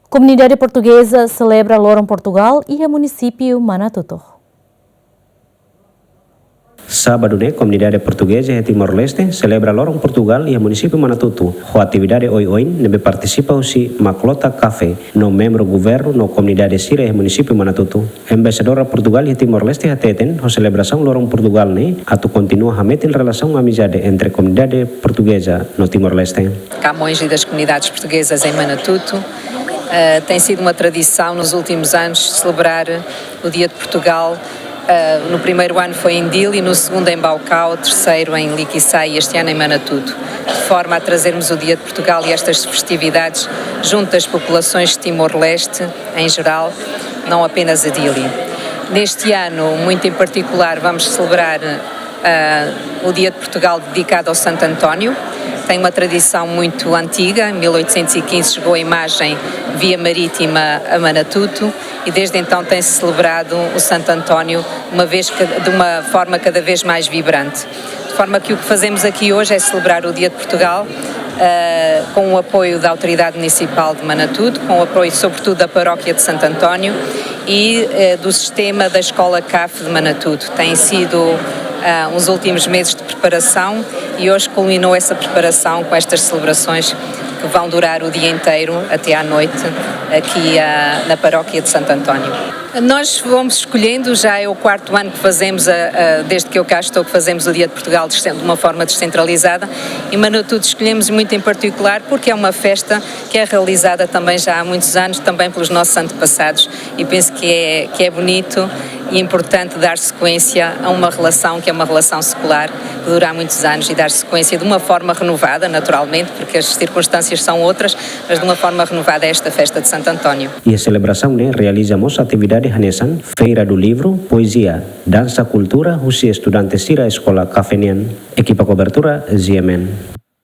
Comunidade portuguesa celebra Lorong Portugal e a município Manatuto. Sábado, comunidade portuguesa de Timor-Leste celebra Lorong Portugal e a município Manatuto. A atividade hoje nebe participa o Maclota Café, no membro governo no comunidade Sira e município Manatuto. Embaixadora Portugal e Timor-Leste ateten a celebração Lorong Portugal atu continua a meter relação amizade entre a comunidade portuguesa no Timor-Leste. Camões e das comunidades portuguesas em Manatuto. Tem sido uma tradição nos últimos anos celebrar o Dia de Portugal. No primeiro ano foi em Dili, no segundo em Baucau, o terceiro em Liquiçai e este ano em Manatuto, de forma a trazermos o Dia de Portugal e estas festividades junto das populações de Timor-Leste em geral, não apenas a Dili. Neste ano, muito em particular, vamos celebrar o Dia de Portugal dedicado ao Santo António. Tem uma tradição muito antiga, em 1815 chegou a imagem via marítima a Manatuto e desde então tem-se celebrado o Santo António de uma forma cada vez mais vibrante. De forma que o que fazemos aqui hoje é celebrar o Dia de Portugal com o apoio da Autoridade Municipal de Manatuto, com o apoio sobretudo da Paróquia de Santo António e do sistema da Escola CAF de Manatuto. Tem sido uns últimos meses de preparação e hoje culminou essa preparação com estas celebrações que vão durar o dia inteiro até à noite aqui na Paróquia de Santo António. Nós fomos escolhendo, já é o quarto ano que fazemos, desde que eu cá estou, que fazemos o Dia de Portugal de uma forma descentralizada e Manatuto escolhemos muito em particular porque é uma festa que é realizada também já há muitos anos, também pelos nossos antepassados e penso que é bonito e importante dar sequência a uma relação que é uma relação secular que dura há muitos anos e dar sequência de uma forma renovada, naturalmente, porque as circunstâncias são outras, mas de uma forma renovada a esta festa de Santo António. E a celebração, realizamos atividades Hanesan, Feira do Livro, Poesia, Dança, Cultura, os estudantes Sira Escola Cafenian, equipa cobertura, Ziemen.